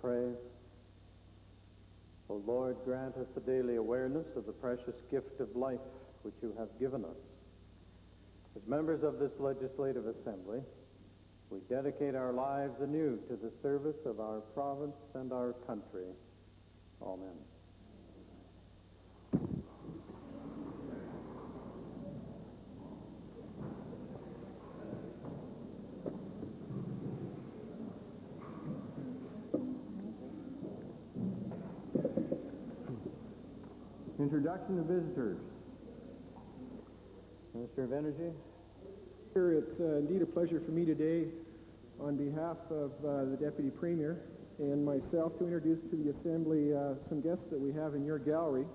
pray. O Lord, grant us the daily awareness of the precious gift of life which you have given us. As members of this legislative assembly, we dedicate our lives anew to the service of our province and our country. Amen. Introduction of visitors. Minister of Energy. It's indeed a pleasure for me today, on behalf of the Deputy Premier and myself, to introduce to the Assembly some guests that we have in your gallery.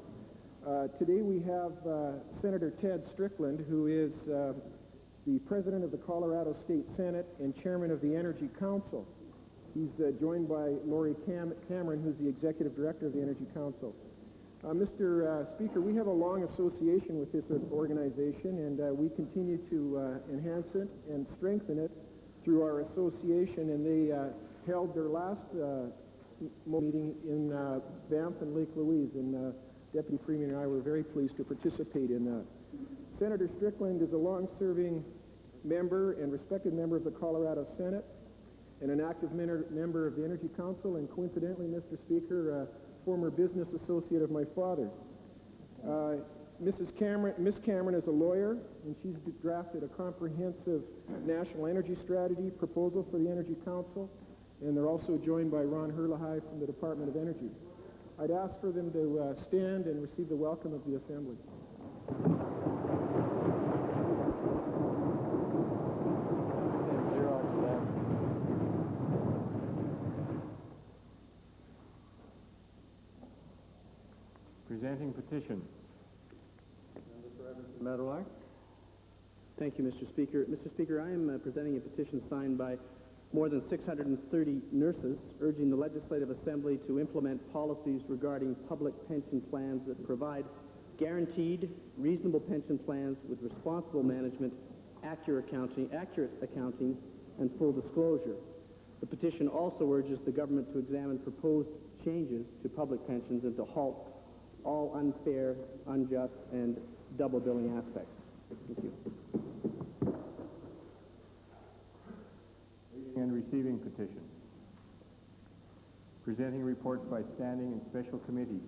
Today we have Senator Ted Strickland, who is the President of the Colorado State Senate and Chairman of the Energy Council. He's joined by Lori Cameron, who's the Executive Director of the Energy Council. Mr. Speaker, we have a long association with this organization, and we continue to enhance it and strengthen it through our association, and they held their last meeting in Banff and Lake Louise, and Deputy Premier and I were very pleased to participate in that. Senator Strickland is a long-serving member and respected member of the Colorado Senate and an active member of the Energy Council, and coincidentally, Mr. Speaker, former business associate of my father. Miss Cameron is a lawyer, and she's drafted a comprehensive national energy strategy proposal for the Energy Council, and they're also joined by Ron Herlehigh from the Department of Energy. I'd ask for them to stand and receive the welcome of the Assembly. Presenting petition. Meadowlark. Thank you, Mr. Speaker. Mr. Speaker, I am presenting a petition signed by more than 630 nurses urging the Legislative Assembly to implement policies regarding public pension plans that provide guaranteed, reasonable pension plans with responsible management, accurate accounting, and full disclosure. The petition also urges the government to examine proposed changes to public pensions and to halt all unfair, unjust, and double billing aspects. Thank you. Reading and receiving petition. Presenting reports by standing and special committees.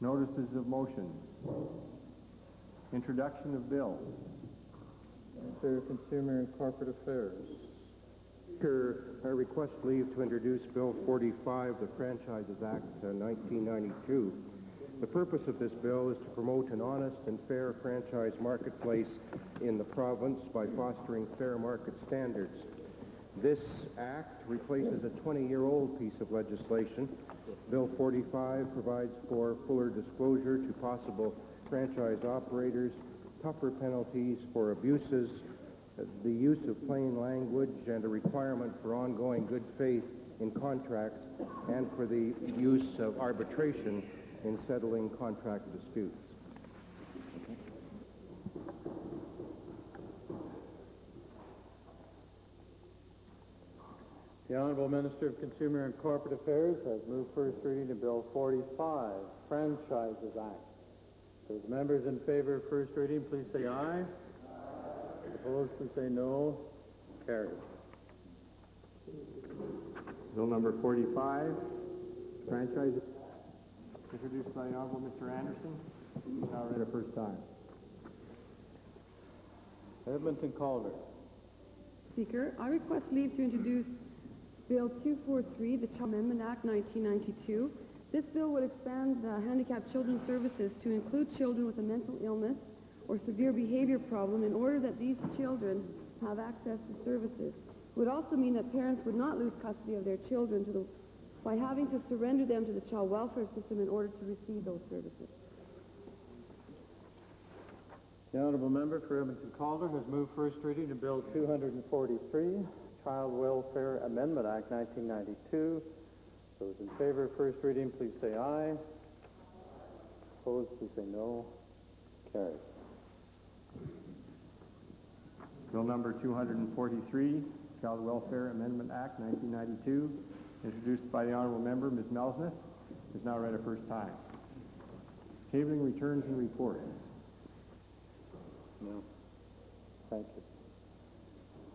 Notices of motion. Introduction of bill. Minister of Consumer and Corporate Affairs. Speaker, I request leave to introduce Bill 45, the Franchises Act 1992. The purpose of this bill is to promote an honest and fair franchise marketplace in the province by fostering fair market standards. This act replaces a 20-year-old piece of legislation. Bill 45 provides for fuller disclosure to possible franchise operators, tougher penalties for abuses, the use of plain language, and a requirement for ongoing good faith in contracts, and for the use of arbitration in settling contract disputes. The Honourable Minister of Consumer and Corporate Affairs has moved first reading of Bill 45, Franchises Act. Those members in favor of first reading, please say aye. Opposed, please say no. Carried. Bill number 45, franchise, introduced by the Honorable Mr. Anderson. Now read a first time. Edmonton Calder. Speaker, I request leave to introduce Bill 243, the Child Amendment Act 1992. This bill would expand handicapped children's services to include children with a mental illness or severe behavior problem in order that these children have access to services. It would also mean that parents would not lose custody of their children by having to surrender them to the child welfare system in order to receive those services. The Honourable Member for Edmonton Calder has moved first reading of Bill 243, Child Welfare Amendment Act 1992. Those in favor of first reading, please say aye. Opposed, please say no. Carried. Bill number 243, Child Welfare Amendment Act 1992. introduced by the Honourable Member, Ms. Melsnith, is now read a first time. Tabling returns and reports. No. Thank you.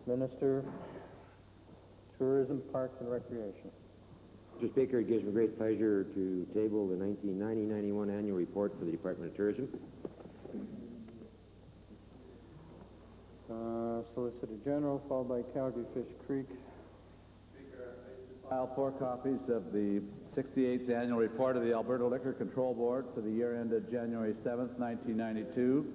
Minister, Tourism, Parks and Recreation. Mr. Speaker, it gives me great pleasure to table the 1990-91 annual report for the Department of Tourism. Solicitor General, followed by Calgary Fish Creek. File 4 copies of the 68th annual report of the Alberta Liquor Control Board for the year ended January 7th, 1992,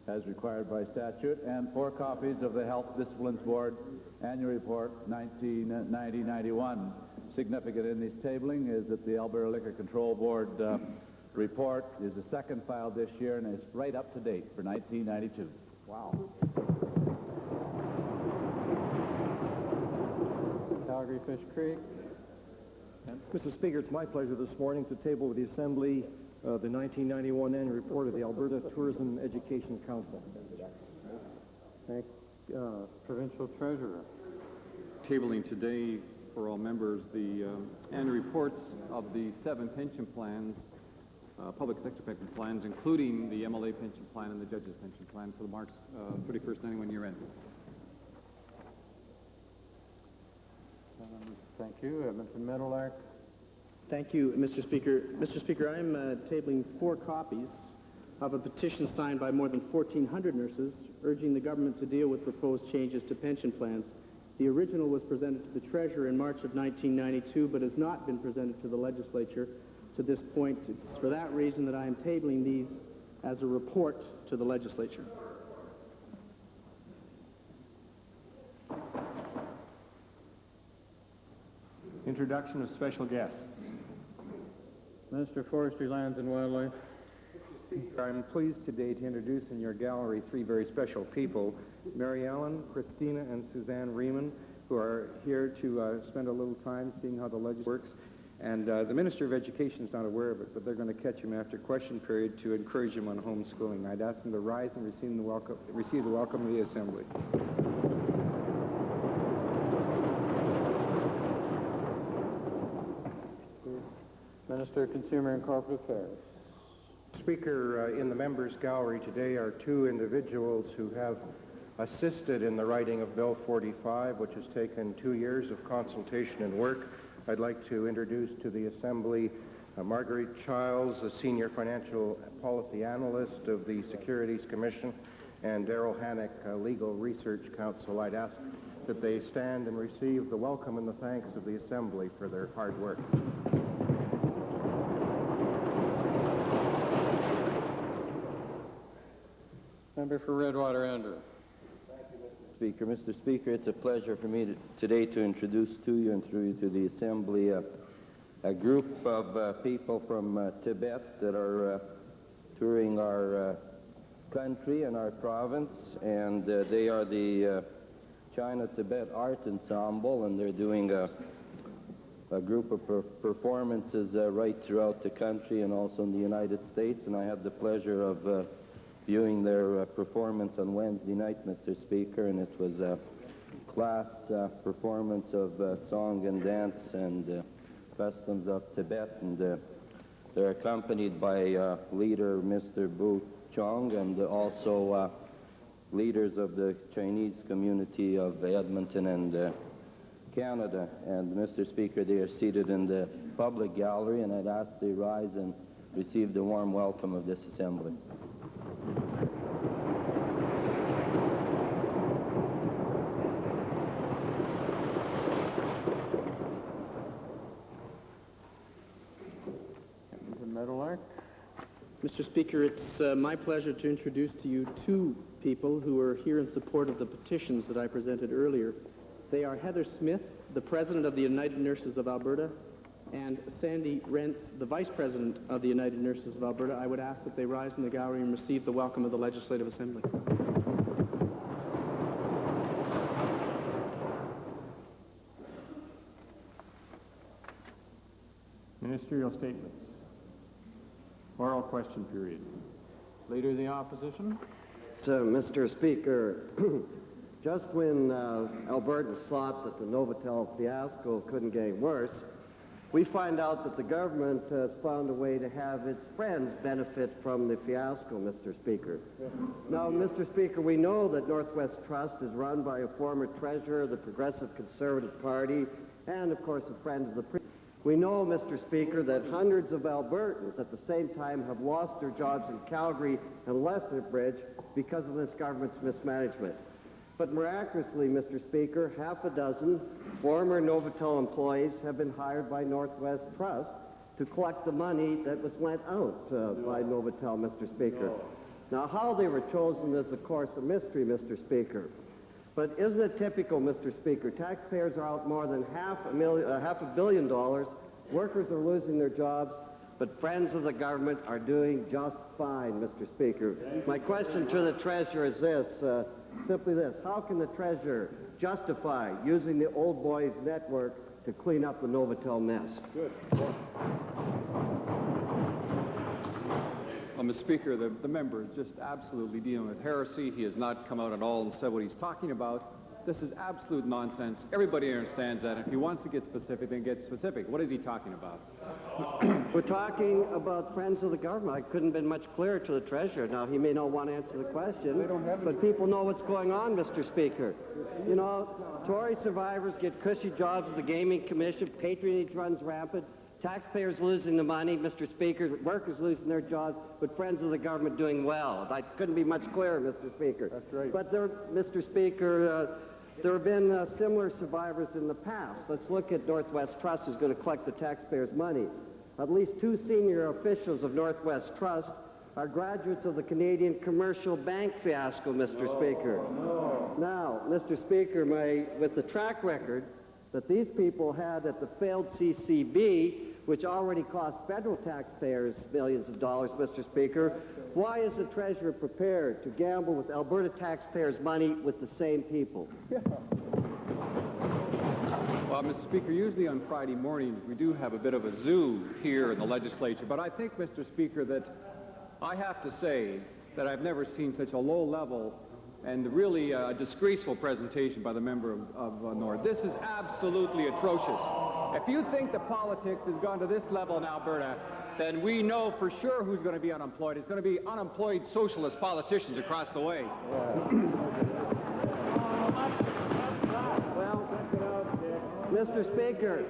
as required by statute, and 4 copies of the Health Disciplines Board annual report 1990-91. Significant in this tabling is that the Alberta Liquor Control Board report is the second filed this year and is right up to date for 1992. Wow. Calgary Fish Creek. Mr. Speaker, it's my pleasure this morning to table with the Assembly the 1991 annual report of the Alberta Tourism Education Council. Thank Provincial Treasurer. Tabling today for all members the annual reports of the 7 pension plans, public sector pension plans, including the MLA pension plan and the judges pension plan for the March 31st 91 year end. Thank you. Edmonton Meadowlark. Thank you, Mr. Speaker. Mr. Speaker, I'm tabling 4 copies of a petition signed by more than 1,400 nurses urging the government to deal with proposed changes to pension plans. The original was presented to the Treasurer in March of 1992, but has not been presented to the Legislature to this point. It's for that reason that I am tabling these as a report to the Legislature. Introduction of special guests. Minister of Forestry, Lands and Wildlife. I'm pleased today to introduce in your gallery 3 very special people, Mary Ellen, Christina, and Suzanne Riemann, who are here to spend a little time seeing how the legislature works. And the Minister of Education is not aware of it, but they're going to catch him after question period to encourage him on homeschooling. I'd ask them to rise and receive the welcome of the Assembly. Minister of Consumer and Corporate Affairs. Speaker, in the members' gallery today are 2 individuals who have assisted in the writing of Bill 45, which has taken 2 years of consultation and work. I'd like to introduce to the Assembly Marguerite Childs, a senior financial policy analyst of the Securities Commission, and Darrell Hannock, legal research counsel. I'd ask that they stand and receive the welcome and the thanks of the Assembly for their hard work. Member for Redwater, Andrew. Speaker. Mr. Speaker, it's a pleasure for me today to introduce to you and through you to the Assembly a group of people from Tibet that are touring our country and our province, and they are the China-Tibet Art Ensemble, and they're doing a group of performances right throughout the country and also in the United States, and I had the pleasure of viewing their performance on Wednesday night, Mr. Speaker, and it was a class performance of song and dance and customs of Tibet, and they're accompanied by leader Mr. Bu Chong and also leaders of the Chinese community of Edmonton and Canada. And Mr. Speaker, they are seated in the public gallery, and I'd ask they rise and receive the warm welcome of this Assembly. Mr. Speaker, it's my pleasure to introduce to you 2 people who are here in support of the petitions that I presented earlier. They are Heather Smith, the President of the United Nurses of Alberta, and Sandy Rentz, the Vice President of the United Nurses of Alberta. I would ask that they rise in the gallery and receive the welcome of the Legislative Assembly. Ministerial statements. Oral question period. Leader of the Opposition. Mr. Speaker, just when Albertans thought that the Novotel fiasco couldn't get worse, we find out that the government has found a way to have its friends benefit from the fiasco, Mr. Speaker. Now, Mr. Speaker, we know that Northwest Trust is run by a former treasurer of the Progressive Conservative Party and, of course, a friend of the president. We know, Mr. Speaker, that hundreds of Albertans at the same time have lost their jobs in Calgary and Lethbridge because of this government's mismanagement. But miraculously, Mr. Speaker, half a dozen former Novotel employees have been hired by Northwest Trust to collect the money that was lent out by Novotel, Mr. Speaker. Now, how they were chosen is, of course, a mystery, Mr. Speaker. But isn't it typical, Mr. Speaker? Taxpayers are out more than $500 million. Workers are losing their jobs, but friends of the government are doing just fine, Mr. Speaker. My question to the Treasurer is this, simply this. How can the Treasurer justify using the old boys network to clean up the Novotel mess? Good. Well, Mr. Speaker, the member is just absolutely dealing with heresy. He has not come out at all and said what he's talking about. This is absolute nonsense. Everybody understands that. If he wants to get specific, then get specific. What is he talking about? We're talking about friends of the government. I couldn't have been much clearer to the Treasurer. Now, he may not want to answer the question, but people know what's going on, Mr. Speaker. You know, Tory survivors get cushy jobs at the Gaming Commission, patronage runs rampant, taxpayers losing the money, Mr. Speaker, workers losing their jobs, but friends of the government doing well. I couldn't be much clearer, Mr. Speaker. That's right. But Mr. Speaker, there have been similar survivors in the past. Let's look at Northwest Trust, who's going to collect the taxpayers' money. At least 2 senior officials of Northwest Trust are graduates of the Canadian commercial bank fiasco, Mr. Speaker. Now, Mr. Speaker, with the track record that these people had at the failed CCB, which already cost federal taxpayers millions of dollars, Mr. Speaker, why is the Treasurer prepared to gamble with Alberta taxpayers' money with the same people? Well, Mr. Speaker, usually on Friday mornings we do have a bit of a zoo here in the legislature, but I think, Mr. Speaker, that I have to say that I've never seen such a low-level and really disgraceful presentation by the member of North. This is absolutely atrocious. If you think the politics has gone to this level in Alberta, then we know for sure who's going to be unemployed. It's going to be unemployed socialist politicians across the way. Well, Mr. Speaker,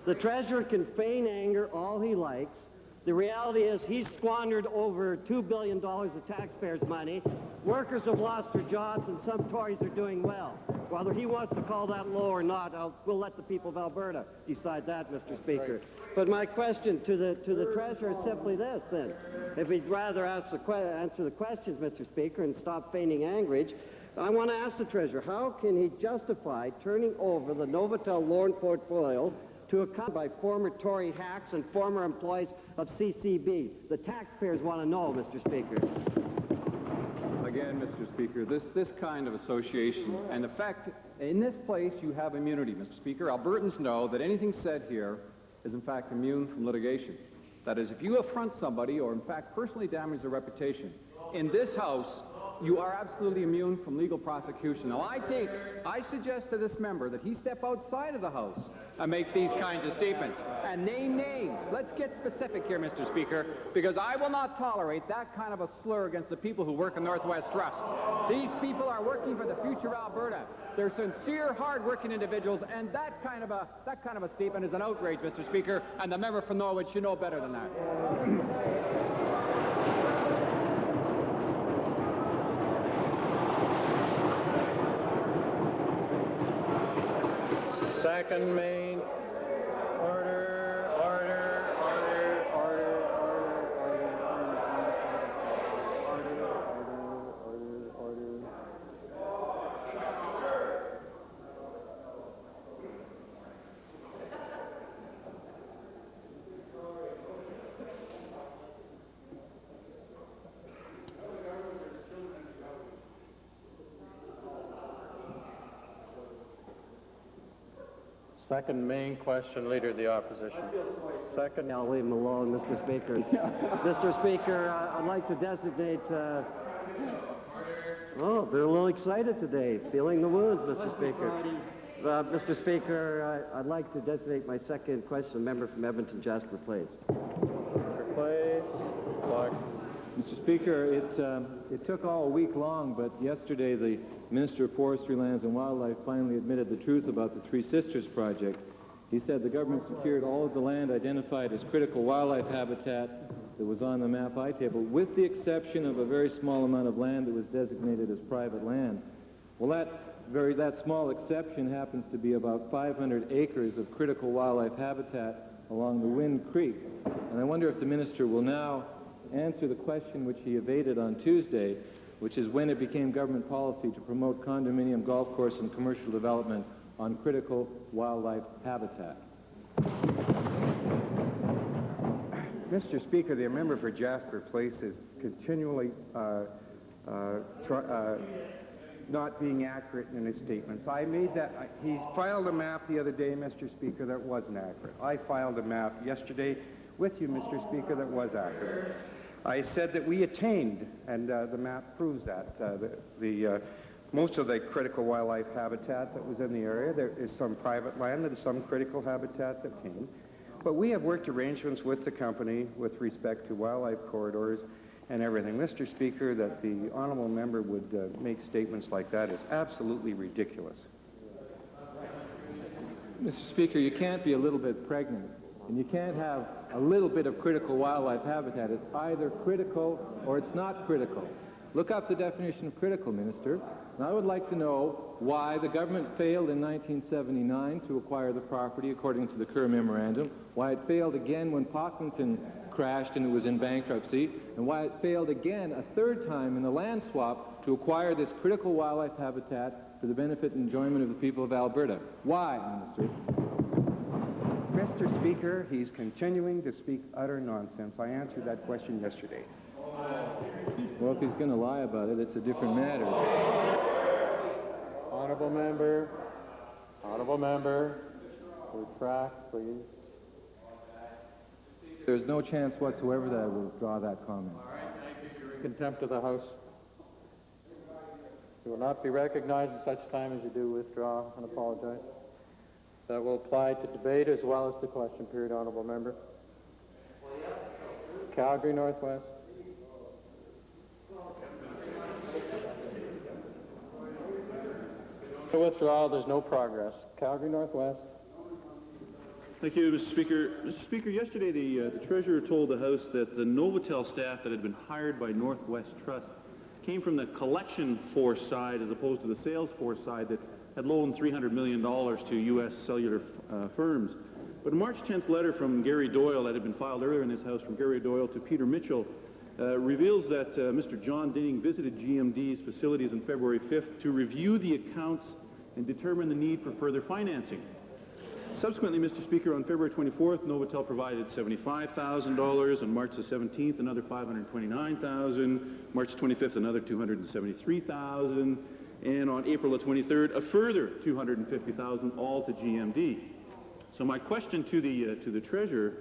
the Treasurer can feign anger all he likes. The reality is he's squandered over $2 billion of taxpayers' money. Workers have lost their jobs, and some Tories are doing well. Whether he wants to call that low or not, we'll let the people of Alberta decide that, Mr. Speaker. Right. But my question to the Treasurer is simply this, then. If he'd rather answer the questions, Mr. Speaker, and stop feigning angerage, I want to ask the Treasurer, how can he justify turning over the Novotel loan portfolio to account by former Tory hacks and former employees of CCB? The taxpayers want to know, Mr. Speaker. Again, Mr. Speaker, this kind of association, and the fact, in this place you have immunity, Mr. Speaker. Albertans know that anything said here is in fact immune from litigation. That is, if you affront somebody or in fact personally damage their reputation, in this House, you are absolutely immune from legal prosecution. Now, I suggest to this member that he step outside of the House and make these kinds of statements and name names. Let's get specific here, Mr. Speaker, because I will not tolerate that kind of a slur against the people who work in Northwest Trust. These people are working for the future of Alberta. They're sincere, hard-working individuals, and that kind of a statement is an outrage, Mr. Speaker, and the member from Norwich should know better than that. Second main. Order, order, order, order, order, order. Second main question, Leader of the Opposition. Second. I'll leave him alone, Mr. Speaker. Mr. Speaker, I'd like to designate... oh, they're a little excited today, feeling the wounds, Mr. Speaker. Mr. Speaker, I'd like to designate my second question, the member from Edmonton, Jasper Place. Mr. Speaker, it took all week long, but yesterday the Minister of Forestry, Lands and Wildlife finally admitted the truth about the Three Sisters project. He said the government secured all of the land identified as critical wildlife habitat that was on the map I table, with the exception of a very small amount of land that was designated as private land. Well, that small exception happens to be about 500 acres of critical wildlife habitat along the Wind Creek. And I wonder if the minister will now answer the question which he evaded on Tuesday, which is when it became government policy to promote condominium, golf course, and commercial development on critical wildlife habitat. Mr. Speaker, the member for Jasper Place is continually not being accurate in his statements. He filed a map the other day, Mr. Speaker, that wasn't accurate. I filed a map yesterday with you, Mr. Speaker, that was accurate. I said that we attained, and the map proves that, most of the critical wildlife habitat that was in the area. There is some private land, there is some critical habitat obtained. But we have worked arrangements with the company with respect to wildlife corridors and everything. Mr. Speaker, that the honourable member would make statements like that is absolutely ridiculous. Mr. Speaker, you can't be a little bit pregnant, and you can't have a little bit of critical wildlife habitat. It's either critical or it's not critical. Look up the definition of critical, Minister. And I would like to know why the government failed in 1979 to acquire the property according to the Kerr Memorandum, why it failed again when Pocklington crashed and it was in bankruptcy, and why it failed again a third time in the land swap to acquire this critical wildlife habitat for the benefit and enjoyment of the people of Alberta. Why, Minister? Mr. Speaker, he's continuing to speak utter nonsense. I answered that question yesterday. Well, if he's going to lie about it, it's a different matter. Honourable member, retract, please. There's no chance whatsoever that I will withdraw that comment. Contempt of the House. You will not be recognized at such time as you do withdraw and apologize. That will apply to debate as well as to question period, honourable member. Calgary Northwest. No withdrawal, there's no progress. Calgary Northwest. Thank you, Mr. Speaker. Mr. Speaker, yesterday the Treasurer told the House that the Novotel staff that had been hired by Northwest Trust came from the collection force side as opposed to the sales force side that had loaned $300 million to U.S. cellular firms. But a March 10th letter from Gary Doyle that had been filed earlier in this House from Gary Doyle to Peter Mitchell reveals that Mr. John Dinning visited GMD's facilities on February 5th to review the accounts and determine the need for further financing. Subsequently, Mr. Speaker, on February 24th, Novotel provided $75,000. On March the 17th, another $529,000. March 25th, another $273,000. And on April the 23rd, a further $250,000, all to GMD. So my question to the Treasurer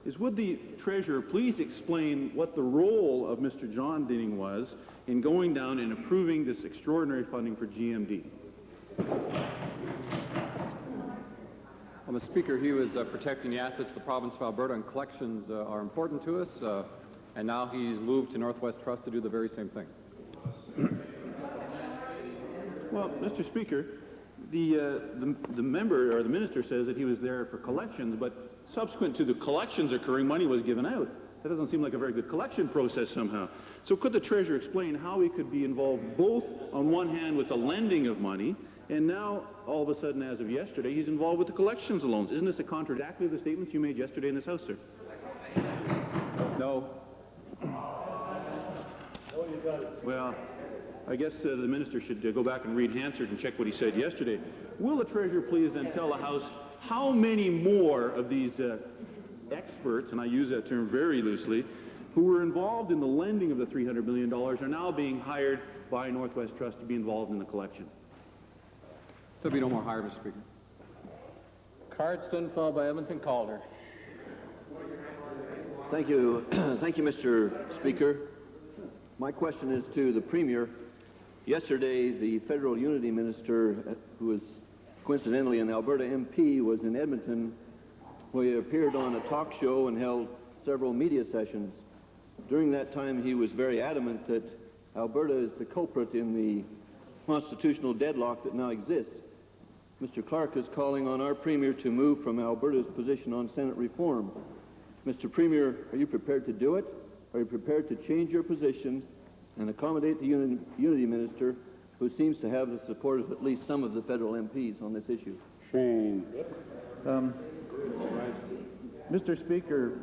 is, would the Treasurer please explain what the role of Mr. John Dinning was in going down and approving this extraordinary funding for GMD? Well, Mr. Speaker, he was protecting the assets of the province of Alberta, and collections are important to us, and now he's moved to Northwest Trust to do the very same thing. Well, Mr. Speaker, the member or the minister says that he was there for collections, but subsequent to the collections occurring, money was given out. That doesn't seem like a very good collection process somehow. So could the Treasurer explain how he could be involved both, on one hand, with the lending of money, and now, all of a sudden, as of yesterday, he's involved with the collections of loans? Isn't this a contradictory of the statements you made yesterday in this House, sir? No. Well, I guess the minister should go back and read Hansard and check what he said yesterday. Will the Treasurer please then tell the House how many more of these experts, and I use that term very loosely, who were involved in the lending of the $300 million are now being hired by Northwest Trust to be involved in the collection? There'll be no more hire, Mr. Speaker. Cardston, followed by Edmonton Calder. Thank you. Thank you, Mr. Speaker. My question is to the Premier. Yesterday, the Federal Unity Minister, who is coincidentally, an Alberta MP, was in Edmonton, where he appeared on a talk show and held several media sessions. During that time, he was very adamant that Alberta is the culprit in the constitutional deadlock that now exists. Mr. Clark is calling on our Premier to move from Alberta's position on Senate reform. Mr. Premier, are you prepared to do it? Are you prepared to change your position and accommodate the Unity Minister, who seems to have the support of at least some of the federal MPs on this issue? Shane. Mr. Speaker,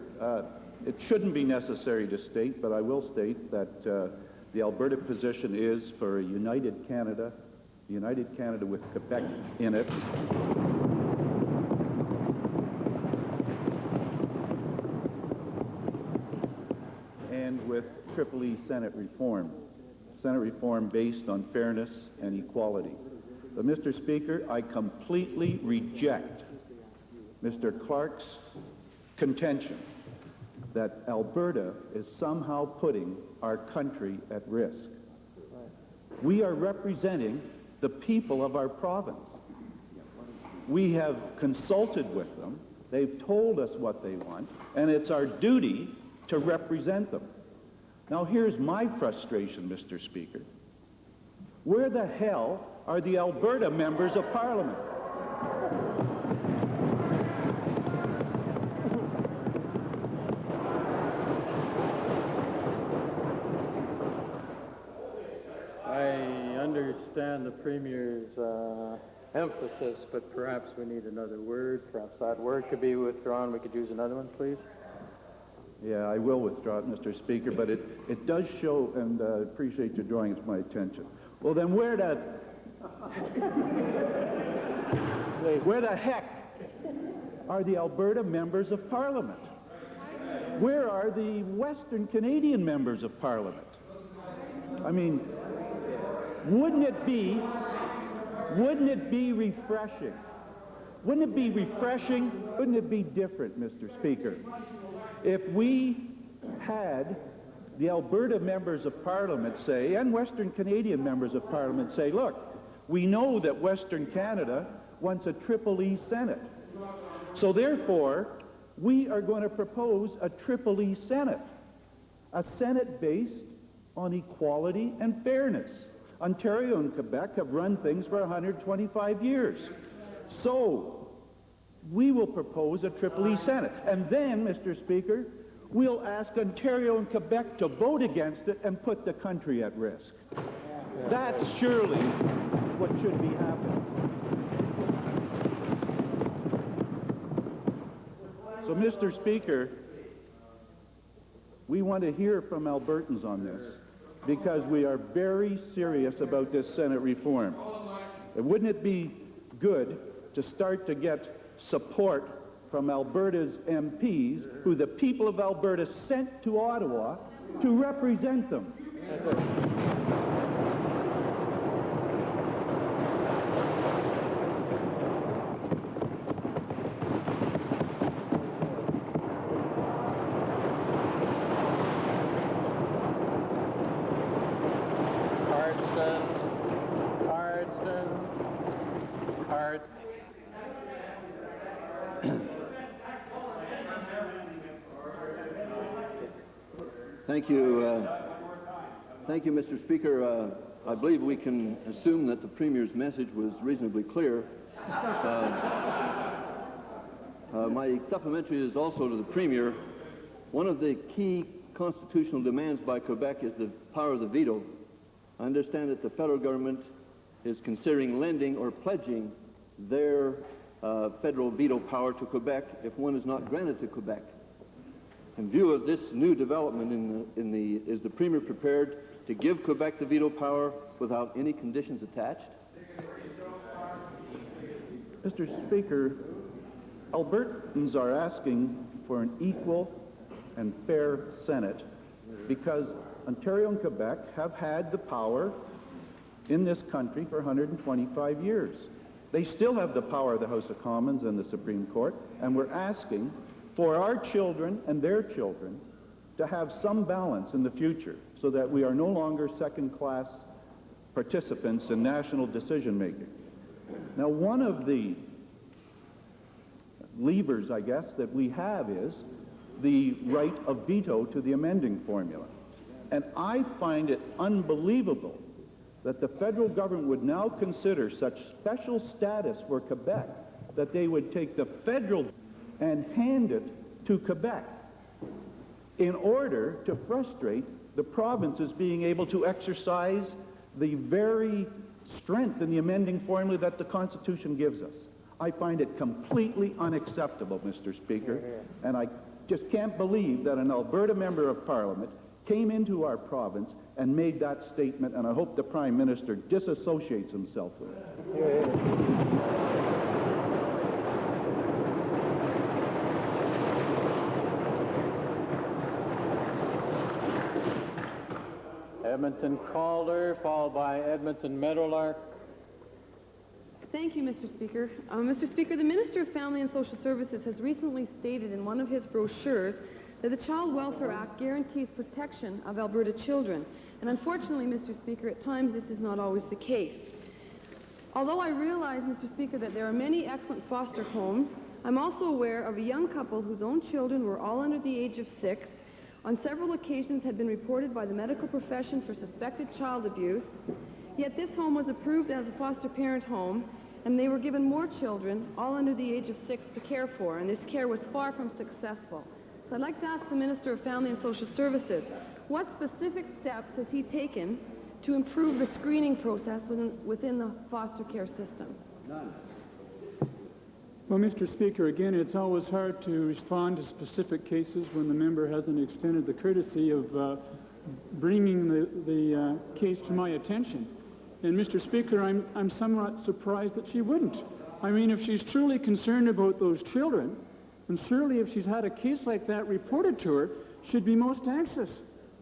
it shouldn't be necessary to state, but I will state that the Alberta position is for a united Canada with Quebec in it. And with Triple E Senate reform based on fairness and equality. But Mr. Speaker, I completely reject Mr. Clark's contention that Alberta is somehow putting our country at risk. We are representing the people of our province. We have consulted with them. They've told us what they want, and it's our duty to represent them. Now, here's my frustration, Mr. Speaker. Where the hell are the Alberta members of Parliament? I understand the Premier's emphasis, but perhaps we need another word. Perhaps that word could be withdrawn. We could use another one, please. Yeah, I will withdraw it, Mr. Speaker, but it does show, and I appreciate you drawing it to my attention. Well, then where the heck are the Alberta members of Parliament? Where are the Western Canadian members of Parliament? I mean, wouldn't it be refreshing? Wouldn't it be refreshing? Wouldn't it be different, Mr. Speaker, if we had the Alberta members of Parliament say, and Western Canadian members of Parliament say, look, we know that Western Canada wants a Triple E Senate. So therefore, we are going to propose a Triple E Senate, a Senate based on equality and fairness. Ontario and Quebec have run things for 125 years. So we will propose a Triple E Senate. And then, Mr. Speaker, we'll ask Ontario and Quebec to vote against it and put the country at risk. That's surely what should be happening. So, Mr. Speaker, we want to hear from Albertans on this, because we are very serious about this Senate reform. And wouldn't it be good to start to get support from Alberta's MPs, who the people of Alberta sent to Ottawa to represent them? Thank you, Mr. Speaker. I believe we can assume that the Premier's message was reasonably clear. My supplementary is also to the Premier. One of the key constitutional demands by Quebec is the power of the veto. I understand that the federal government is considering lending or pledging their federal veto power to Quebec if one is not granted to Quebec. In view of this new development, is the Premier prepared to give Quebec the veto power without any conditions attached? Mr. Speaker, Albertans are asking for an equal and fair Senate because Ontario and Quebec have had the power in this country for 125 years. They still have the power of the House of Commons and the Supreme Court, and we're asking for our children and their children to have some balance in the future so that we are no longer second-class participants in national decision-making. Now, one of the levers, I guess, that we have is the right of veto to the amending formula. And I find it unbelievable that the federal government would now consider such special status for Quebec that they would take the federal and hand it to Quebec in order to frustrate the provinces being able to exercise the very strength in the amending formula that the Constitution gives us. I find it completely unacceptable, Mr. Speaker, and I just can't believe that an Alberta member of Parliament came into our province and made that statement, and I hope the Prime Minister disassociates himself with it. Edmonton Calder, followed by Edmonton Meadowlark. Thank you, Mr. Speaker. Mr. Speaker, the Minister of Family and Social Services has recently stated in one of his brochures that the Child Welfare Act guarantees protection of Alberta children. And unfortunately, Mr. Speaker, at times this is not always the case. Although I realize, Mr. Speaker, that there are many excellent foster homes, I'm also aware of a young couple whose own children were all under the age of 6, on several occasions had been reported by the medical profession for suspected child abuse, yet this home was approved as a foster parent home, and they were given more children, all under the age of 6, to care for, and this care was far from successful. So I'd like to ask the Minister of Family and Social Services, what specific steps has he taken to improve the screening process within the foster care system? None. Well, Mr. Speaker, again, it's always hard to respond to specific cases when the member hasn't extended the courtesy of bringing the case to my attention. And, Mr. Speaker, I'm somewhat surprised that she wouldn't. I mean, if she's truly concerned about those children, and surely if she's had a case like that reported to her, she'd be most anxious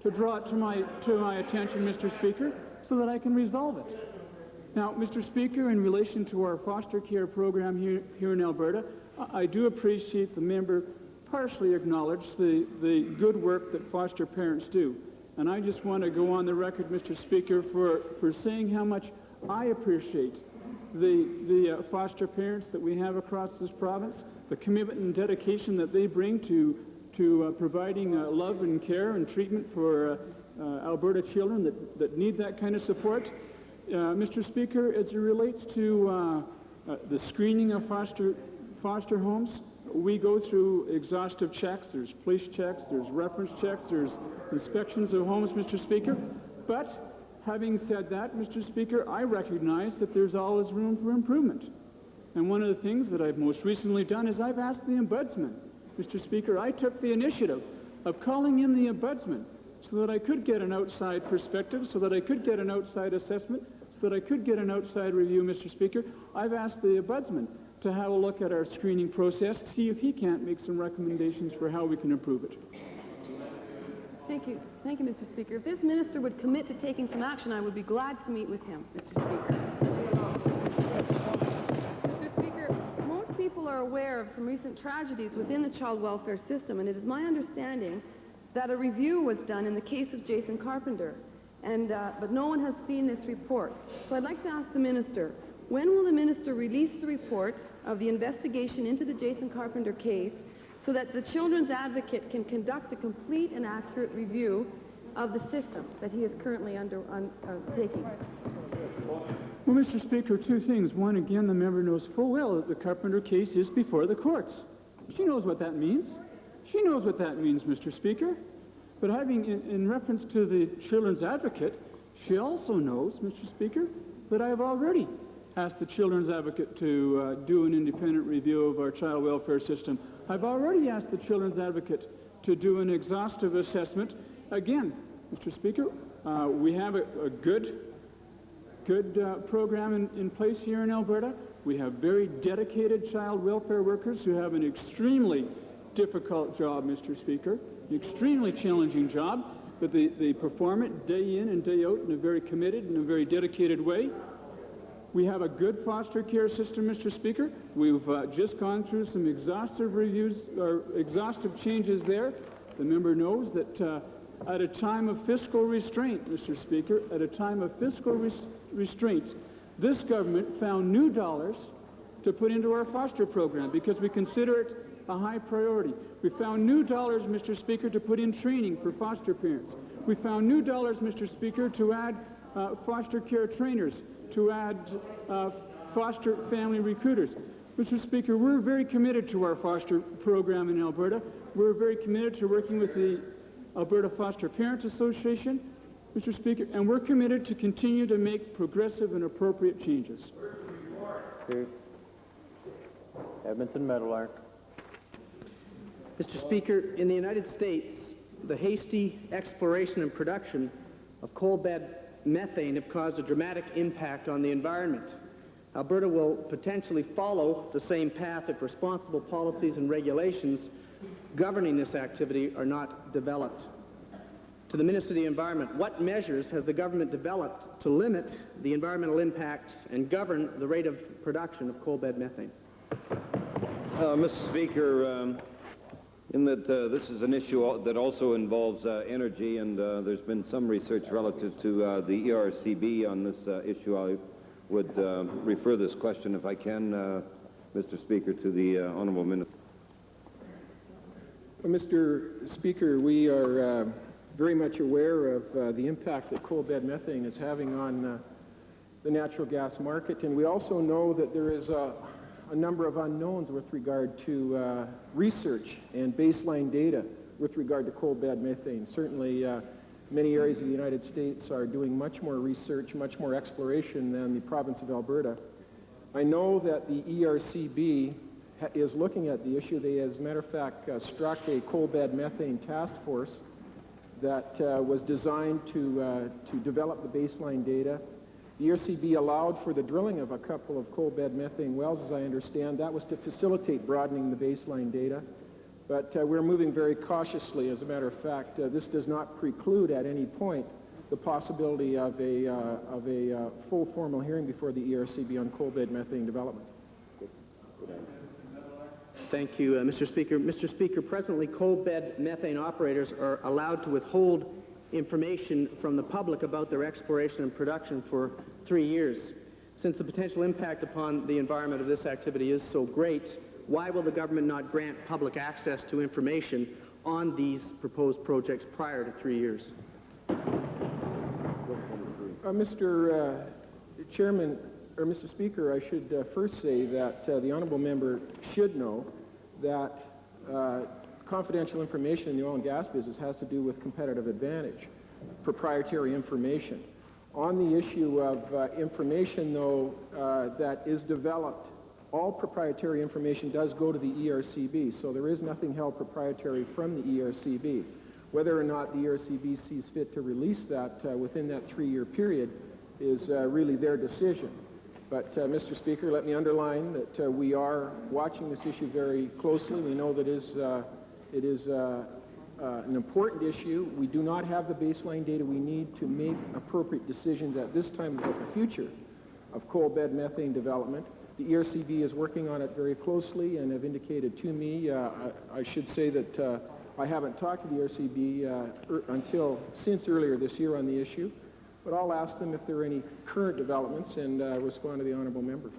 to draw it to my attention, Mr. Speaker, so that I can resolve it. Now, Mr. Speaker, in relation to our foster care program here in Alberta, I do appreciate the member partially acknowledge the good work that foster parents do. And I just want to go on the record, Mr. Speaker, for saying how much I appreciate the foster parents that we have across this province, the commitment and dedication that they bring to providing love and care and treatment for Alberta children that need that kind of support. Mr. Speaker, as it relates to the screening of foster homes, we go through exhaustive checks. There's police checks, there's reference checks, there's inspections of homes, Mr. Speaker. But having said that, Mr. Speaker, I recognize that there's always room for improvement. And one of the things that I've most recently done is I've asked the Ombudsman. Mr. Speaker, I took the initiative of calling in the Ombudsman so that I could get an outside perspective, so that I could get an outside assessment, so that I could get an outside review, Mr. Speaker. I've asked the Ombudsman to have a look at our screening process, see if he can't make some recommendations for how we can improve it. Thank you. Thank you, Mr. Speaker. If this minister would commit to taking some action, I would be glad to meet with him, Mr. Speaker. Mr. Speaker, most people are aware of some recent tragedies within the child welfare system, and it is my understanding that a review was done in the case of Jason Carpenter, but no one has seen this report. So I'd like to ask the minister, when will the minister release the report of the investigation into the Jason Carpenter case so that the Children's Advocate can conduct a complete and accurate review of the system that he is currently undertaking? Well, Mr. Speaker, two things. One, again, the member knows full well that the Carpenter case is before the courts. She knows what that means. She knows what that means, Mr. Speaker. But having, in reference to the Children's Advocate, she also knows, Mr. Speaker, that I have already asked the Children's Advocate to do an independent review of our child welfare system. I've already asked the Children's Advocate to do an exhaustive assessment. Again, Mr. Speaker, we have a good program in place here in Alberta. We have very dedicated child welfare workers who have an extremely difficult job, Mr. Speaker, an extremely challenging job, but they perform it day in and day out in a very committed and a very dedicated way. We have a good foster care system, Mr. Speaker. We've just gone through some exhaustive reviews, or exhaustive changes there. The member knows that at a time of fiscal restraint, Mr. Speaker, at a time of fiscal restraint, this government found new dollars to put into our foster program because we consider it a high priority. We found new dollars, Mr. Speaker, to put in training for foster parents. We found new dollars, Mr. Speaker, to add foster care trainers, to add foster family recruiters. Mr. Speaker, we're very committed to our foster program in Alberta. We're very committed to working with the Alberta Foster Parents Association, Mr. Speaker, and we're committed to continue to make progressive and appropriate changes. Edmonton Meadowlark. Mr. Speaker, in the United States, the hasty exploration and production of coal bed methane have caused a dramatic impact on the environment. Alberta will potentially follow the same path if responsible policies and regulations governing this activity are not developed. To the Minister of the Environment, what measures has the government developed to limit the environmental impacts and govern the rate of production of coal bed methane? Mr. Speaker, in that this is an issue that also involves energy, and there's been some research relative to the ERCB on this issue. I would refer this question, if I can, Mr. Speaker, to the Honourable Minister. Well, Mr. Speaker, we are very much aware of the impact that coal bed methane is having on the natural gas market, and we also know that there is a number of unknowns with regard to research and baseline data with regard to coal bed methane. Certainly, many areas of the United States are doing much more research, much more exploration than the province of Alberta. I know that the ERCB is looking at the issue. They, as a matter of fact, struck a coal bed methane task force that was designed to develop the baseline data. The ERCB allowed for the drilling of a couple of coal bed methane wells, as I understand. That was to facilitate broadening the baseline data. But we're moving very cautiously. As a matter of fact, this does not preclude at any point the possibility of a full formal hearing before the ERCB on coal bed methane development. Thank you, Mr. Speaker. Mr. Speaker, presently coal bed methane operators are allowed to withhold information from the public about their exploration and production for 3 years. Since the potential impact upon the environment of this activity is so great, why will the government not grant public access to information on these proposed projects prior to 3 years? Mr. Chairman, or Mr. Speaker, I should first say that the honourable member should know that confidential information in the oil and gas business has to do with competitive advantage, proprietary information. On the issue of information, though, that is developed, all proprietary information does go to the ERCB, so there is nothing held proprietary from the ERCB. Whether or not the ERCB sees fit to release that within that 3-year period is really their decision. But, Mr. Speaker, let me underline that we are watching this issue very closely. We know that it is an important issue. We do not have the baseline data we need to make appropriate decisions at this time about the future of coal bed methane development. The ERCB is working on it very closely and have indicated to me, I should say that I haven't talked to the ERCB since earlier this year on the issue, but I'll ask them if there are any current developments and respond to the honourable member.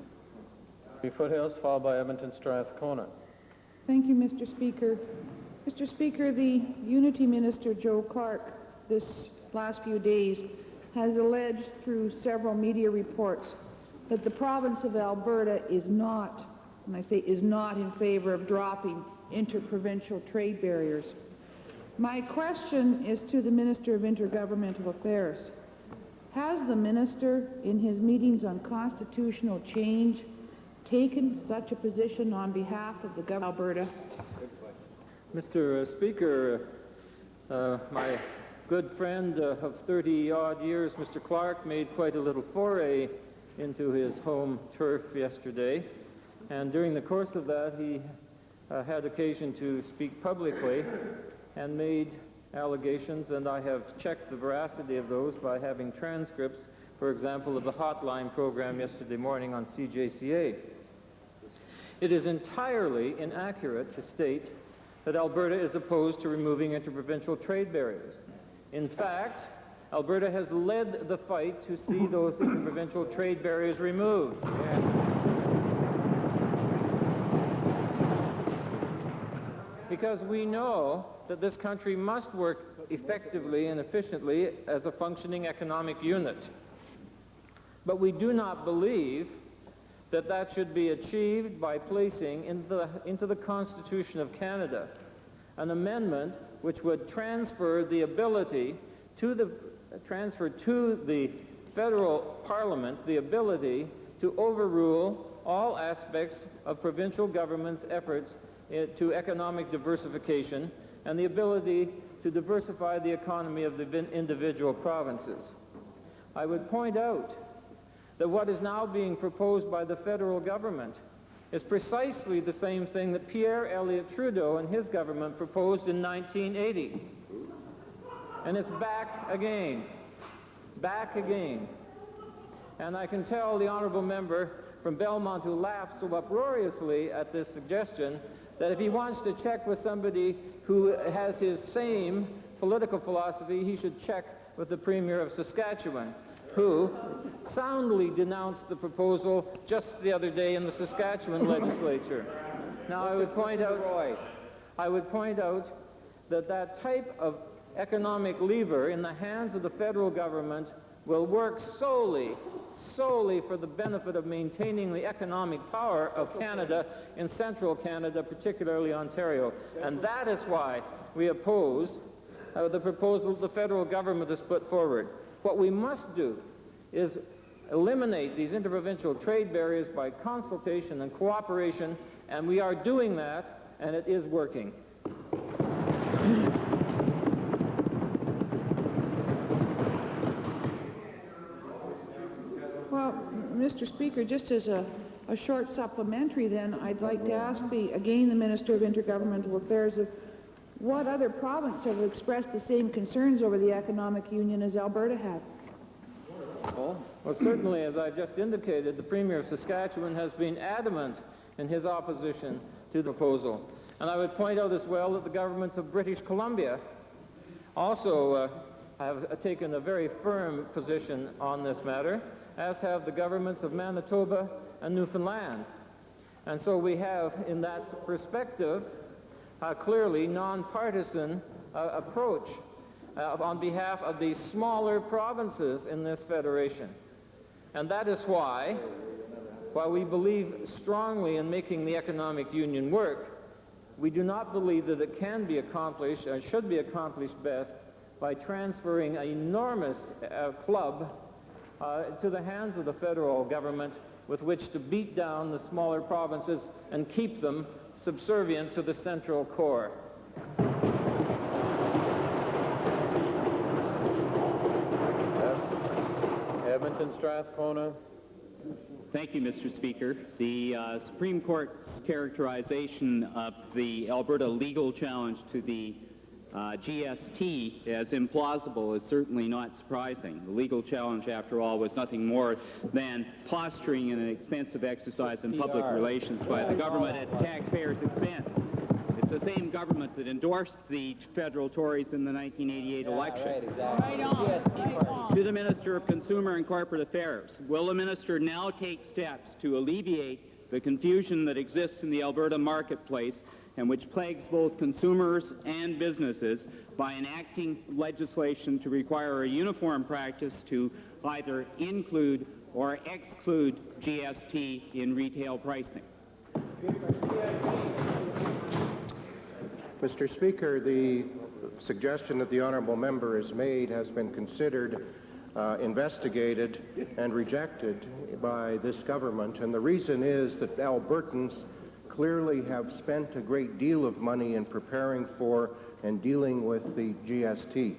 Foothills, followed by Edmonton Strathcona. Thank you, Mr. Speaker. Mr. Speaker, the Unity Minister, Joe Clark, this last few days has alleged through several media reports that the province of Alberta is not, and I say is not, in favor of dropping interprovincial trade barriers. My question is to the Minister of Intergovernmental Affairs. Has the minister, in his meetings on constitutional change, taken such a position on behalf of the government of Alberta? Mr. Speaker, my good friend of 30-odd years, Mr. Clark, made quite a little foray into his home turf yesterday, and during the course of that he had occasion to speak publicly and made allegations, and I have checked the veracity of those by having transcripts, for example, of the hotline program yesterday morning on CJCA. It is entirely inaccurate to state that Alberta is opposed to removing interprovincial trade barriers. In fact, Alberta has led the fight to see those interprovincial trade barriers removed. Because we know that this country must work effectively and efficiently as a functioning economic unit. But we do not believe that that should be achieved by placing into the Constitution of Canada an amendment which would transfer the ability to the federal parliament the ability to overrule all aspects of provincial government's efforts to economic diversification and the ability to diversify the economy of the individual provinces. I would point out that what is now being proposed by the federal government is precisely the same thing that Pierre Elliott Trudeau and his government proposed in 1980. And it's back again. Back again. And I can tell the honourable member from Belmont who laughed so uproariously at this suggestion that if he wants to check with somebody who has his same political philosophy, he should check with the Premier of Saskatchewan, who soundly denounced the proposal just the other day in the Saskatchewan legislature. Now, I would point out that that type of economic lever in the hands of the federal government will work solely for the benefit of maintaining the economic power of Canada in central Canada, particularly Ontario. And that is why we oppose the proposal the federal government has put forward. What we must do is eliminate these interprovincial trade barriers by consultation and cooperation, and we are doing that, and it is working. Well, Mr. Speaker, just as a short supplementary then, I'd like to ask the Minister of Intergovernmental Affairs of what other province have expressed the same concerns over the economic union as Alberta have? Well, certainly, as I've just indicated, the Premier of Saskatchewan has been adamant in his opposition to the proposal. And I would point out as well that the governments of British Columbia also have taken a very firm position on this matter, as have the governments of Manitoba and Newfoundland. And so we have, in that perspective, a clearly non-partisan approach on behalf of these smaller provinces in this federation. And that is why, while we believe strongly in making the economic union work, we do not believe that it can be accomplished, or should be accomplished best, by transferring an enormous club to the hands of the federal government with which to beat down the smaller provinces and keep them subservient to the central core. Edmonton Strathcona. Thank you, Mr. Speaker. The Supreme Court's characterization of the Alberta legal challenge to the GST as implausible is certainly not surprising. The legal challenge, after all, was nothing more than posturing in an expensive exercise in public relations by the government at taxpayers' expense. It's the same government that endorsed the federal Tories in the 1988 election. Right, exactly. To the Minister of Consumer and Corporate Affairs, will the Minister now take steps to alleviate the confusion that exists in the Alberta marketplace and which plagues both consumers and businesses by enacting legislation to require a uniform practice to either include or exclude GST in retail pricing? Mr. Speaker, the suggestion that the honourable member has made has been considered, investigated, and rejected by this government. And the reason is that Albertans clearly have spent a great deal of money in preparing for and dealing with the GST.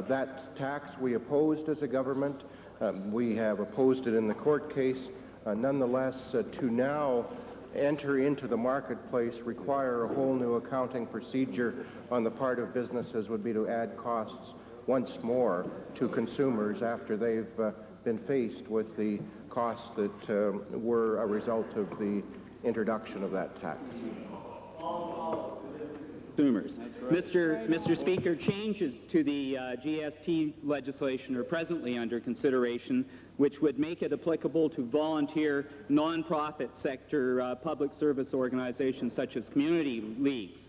That tax we opposed as a government. We have opposed it in the court case. Nonetheless, to now enter into the marketplace, require a whole new accounting procedure on the part of businesses would be to add costs once more to consumers after they've been faced with the costs that were a result of the introduction of that tax. consumers. Mr. Speaker, changes to the GST legislation are presently under consideration, which would make it applicable to volunteer non-profit sector public service organizations such as community leagues.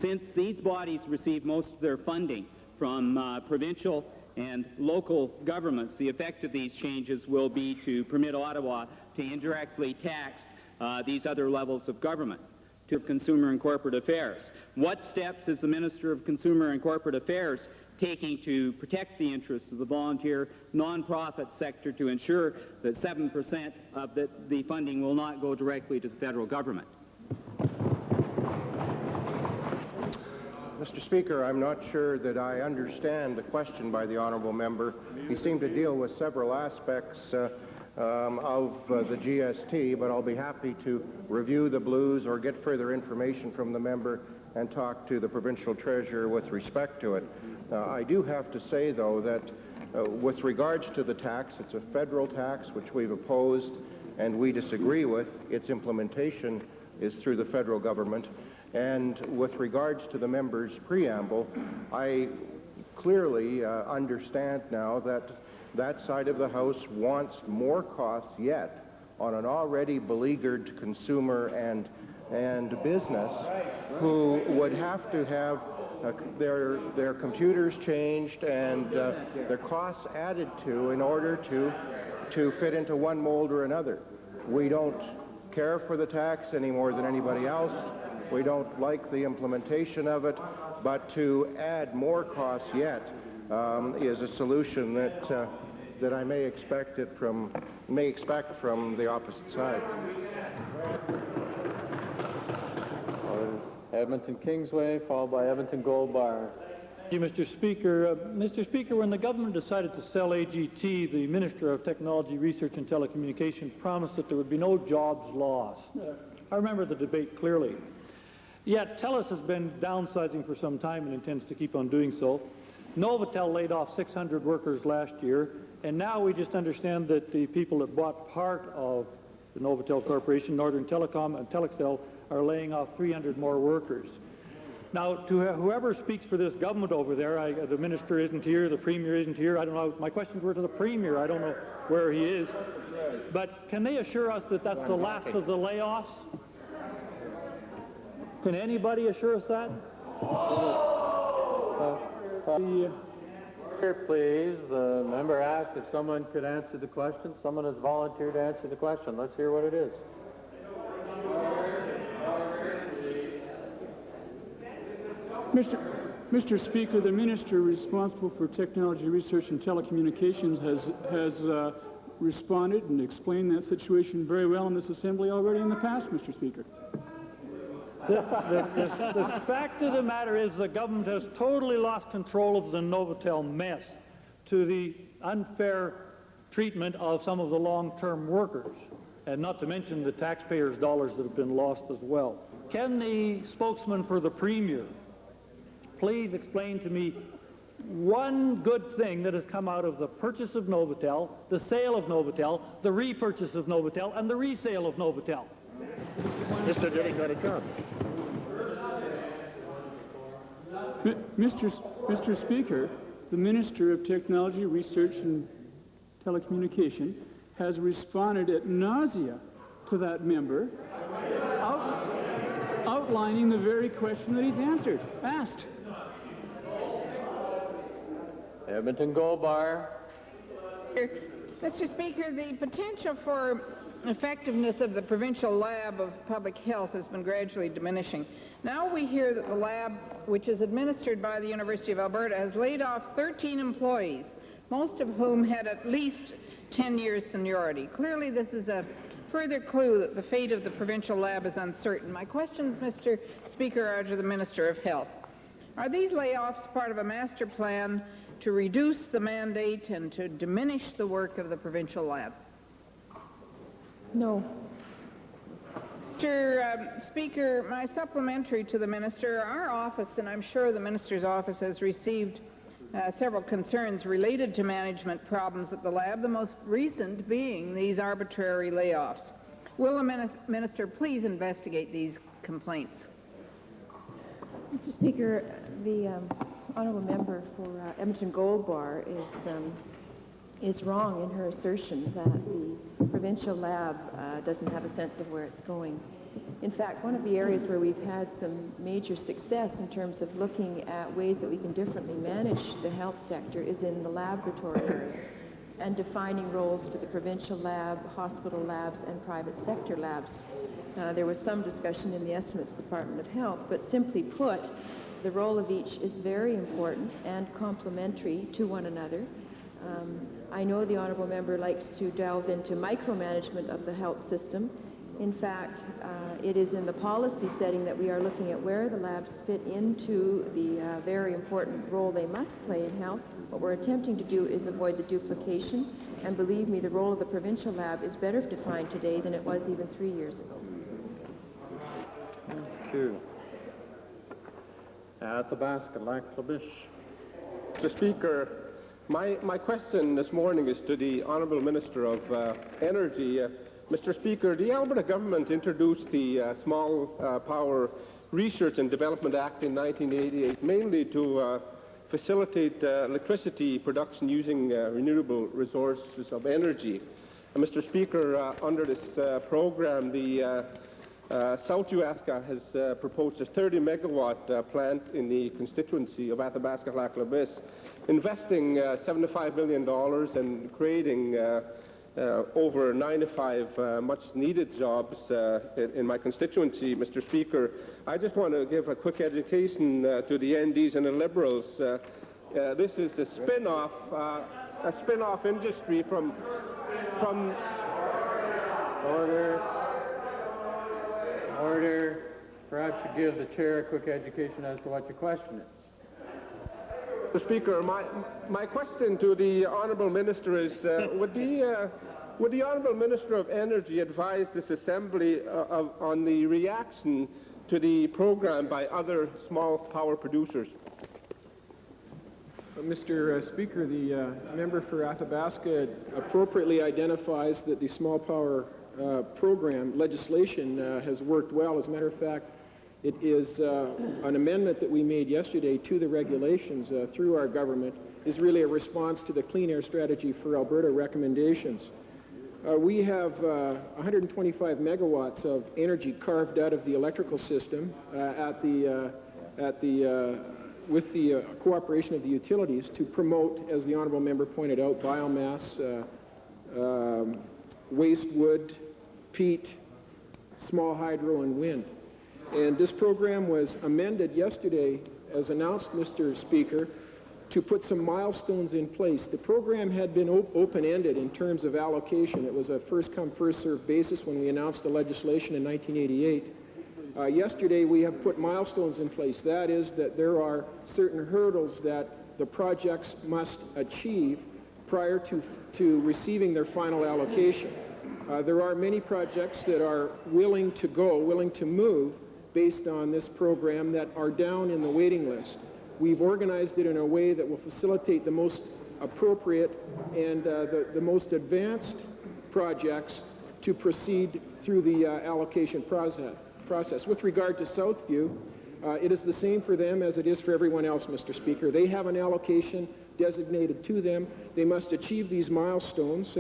Since these bodies receive most of their funding from provincial and local governments, the effect of these changes will be to permit Ottawa to indirectly tax these other levels of government. To Consumer and Corporate Affairs, what steps is the Minister of Consumer and Corporate Affairs taking to protect the interests of the volunteer non-profit sector to ensure that 7% of the funding will not go directly to the federal government? Mr. Speaker, I'm not sure that I understand the question by the honourable member. He seemed to deal with several aspects of the GST, but I'll be happy to review the blues or get further information from the member and talk to the provincial treasurer with respect to it. I do have to say, though, that with regards to the tax, it's a federal tax which we've opposed and we disagree with. Its implementation is through the federal government. And with regards to the member's preamble, I clearly understand now that that side of the House wants more costs yet on an already beleaguered consumer and business who would have to have their computers changed and their costs added to in order to fit into one mold or another. We don't care for the tax any more than anybody else. We don't like the implementation of it, but to add more costs yet is a solution that I may expect from the opposite side. Edmonton Kingsway, followed by Edmonton Gold Bar. Thank you, Mr. Speaker. Mr. Speaker, when the government decided to sell AGT, the Minister of Technology, Research and Telecommunications promised that there would be no jobs lost. I remember the debate clearly. Yet TELUS has been downsizing for some time and intends to keep on doing so. Novotel laid off 600 workers last year, and now we just understand that the people that bought part of the Novotel Corporation, Northern Telecom and Telexel, are laying off 300 more workers. Now, to whoever speaks for this government over there, the minister isn't here, the premier isn't here, I don't know, my questions were to the premier, I don't know where he is, but can they assure us that that's the last of the layoffs? Can anybody assure us that? Here, please. The member asked if someone could answer the question. Someone has volunteered to answer the question. Let's hear what it is. Mr. Speaker, the minister responsible for technology research and telecommunications has responded and explained that situation very well in this assembly already in the past, Mr. Speaker. The fact of the matter is the government has totally lost control of the Novotel mess to the unfair treatment of some of the long-term workers, and not to mention the taxpayers' dollars that have been lost as well. Can the spokesman for the Premier please explain to me one good thing that has come out of the purchase of Novotel, the sale of Novotel, the repurchase of Novotel, and the resale of Novotel? Mr. Democratic. Mr. Speaker, the Minister of Technology, Research and Telecommunication has responded at nausea to that member, outlining the very question that he's asked. Edmonton Gold Bar. Mr. Speaker, the potential for effectiveness of the provincial lab of public health has been gradually diminishing. Now we hear that the lab, which is administered by the University of Alberta, has laid off 13 employees, most of whom had at least 10 years seniority. Clearly this is a further clue that the fate of the provincial lab is uncertain. My questions, Mr. Speaker, are to the Minister of Health. Are these layoffs part of a master plan to reduce the mandate and to diminish the work of the provincial lab? No. Mr. Speaker, my supplementary to the Minister, our office, and I'm sure the Minister's office, has received several concerns related to management problems at the lab, the most recent being these arbitrary layoffs. Will the Minister please investigate these complaints? Mr. Speaker, the honourable member for Edmonton Gold Bar is wrong in her assertion that the provincial lab doesn't have a sense of where it's going. In fact, one of the areas where we've had some major success in terms of looking at ways that we can differently manage the health sector is in the laboratory area and defining roles for the provincial lab, hospital labs, and private sector labs. There was some discussion in the estimates Department of Health, but simply put, the role of each is very important and complementary to one another. I know the honourable member likes to delve into micromanagement of the health system. In fact, it is in the policy setting that we are looking at where the labs fit into the very important role they must play in health. What we're attempting to do is avoid the duplication, and believe me, the role of the provincial lab is better defined today than it was even 3 years ago. Thank you. Athabasca Lac-La-Biche. Mr. Speaker, my question this morning is to the Honourable Minister of Energy. Mr. Speaker, the Alberta government introduced the Small Power Research and Development Act in 1988 mainly to facilitate electricity production using renewable resources of energy. Mr. Speaker, under this program, the South Uasca has proposed a 30-megawatt plant in the constituency of Athabasca Lac-La-Biche, investing $75 million and creating over 95 much-needed jobs in my constituency. Mr. Speaker, I just want to give a quick education to the NDs and the Liberals. This is a spin-off industry from Order. Perhaps you give the chair a quick education as to what your question is. Mr. Speaker, my question to the Honourable Minister is, would the Honourable Minister of Energy advise this Assembly on the reaction to the program by other small power producers? Mr. Speaker, the member for Athabasca appropriately identifies that the small power program legislation has worked well. As a matter of fact, it is an amendment that we made yesterday to the regulations through our government is really a response to the Clean Air Strategy for Alberta recommendations. We have 125 megawatts of energy carved out of the electrical system with the cooperation of the utilities to promote, as the honourable member pointed out, biomass, waste wood, peat, small hydro, and wind. And this program was amended yesterday, as announced, Mr. Speaker, to put some milestones in place. The program had been open-ended in terms of allocation. It was a first-come, first-served basis when we announced the legislation in 1988. Yesterday, we have put milestones in place. That is that there are certain hurdles that the projects must achieve prior to receiving their final allocation. There are many projects that are willing to move based on this program that are down in the waiting list. We've organized it in a way that will facilitate the most appropriate and the most advanced projects to proceed through the allocation process. With regard to Southview, it is the same for them as it is for everyone else, Mr. Speaker. They have an allocation designated to them. They must achieve these milestones.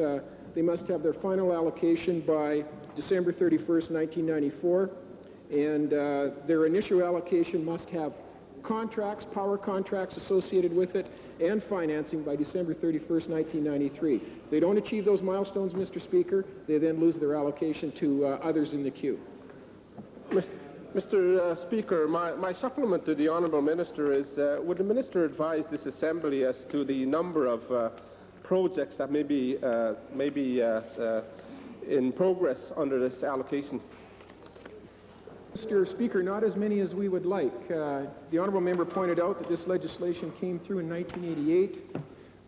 They must have their final allocation by December 31st, 1994, and their initial allocation must have contracts, power contracts associated with it, and financing by December 31st, 1993. If they don't achieve those milestones, Mr. Speaker, they then lose their allocation to others in the queue. Mr. Speaker, my supplement to the Honourable Minister is, would the Minister advise this Assembly as to the number of projects that may be in progress under this allocation? Mr. Speaker, not as many as we would like. The honourable member pointed out that this legislation came through in 1988.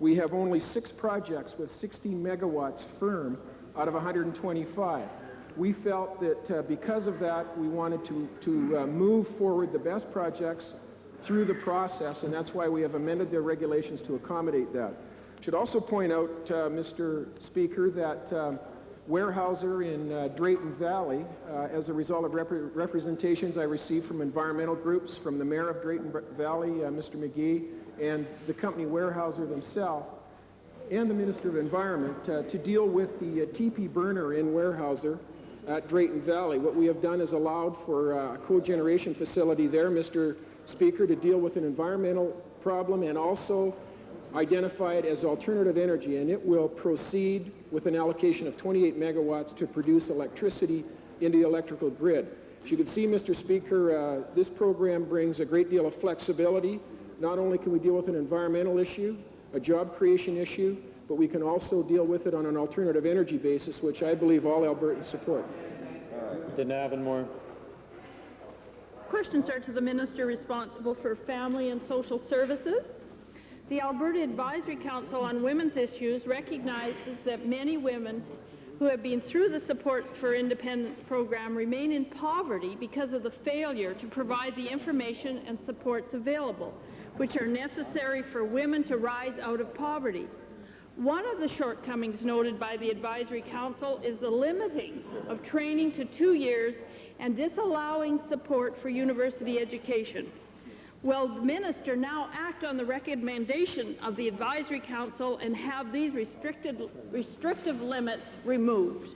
We have only 6 projects with 60 megawatts firm out of 125. We felt that because of that, we wanted to move forward the best projects through the process, and that's why we have amended their regulations to accommodate that. I should also point out, Mr. Speaker, that Weyerhaeuser in Drayton Valley as a result of representations I received from environmental groups, from the mayor of Drayton Valley, Mr. McGee, and the company Weyerhaeuser themselves, and the Minister of Environment to deal with the TP burner in Weyerhaeuser at Drayton Valley. What we have done is allowed for a cogeneration facility there, Mr. Speaker, to deal with an environmental problem and also identify it as alternative energy, and it will proceed with an allocation of 28 megawatts to produce electricity into the electrical grid. As you can see, Mr. Speaker, this program brings a great deal of flexibility. Not only can we deal with an environmental issue, a job creation issue, but we can also deal with it on an alternative energy basis, which I believe all Albertans support. Didn't have any more. Questions are to the Minister responsible for Family and Social Services. The Alberta Advisory Council on Women's Issues recognizes that many women who have been through the Supports for Independence program remain in poverty because of the failure to provide the information and supports available, which are necessary for women to rise out of poverty. One of the shortcomings noted by the Advisory Council is the limiting of training to 2 years and disallowing support for university education. Will the Minister now act on the recommendation of the Advisory Council and have these restrictive limits removed?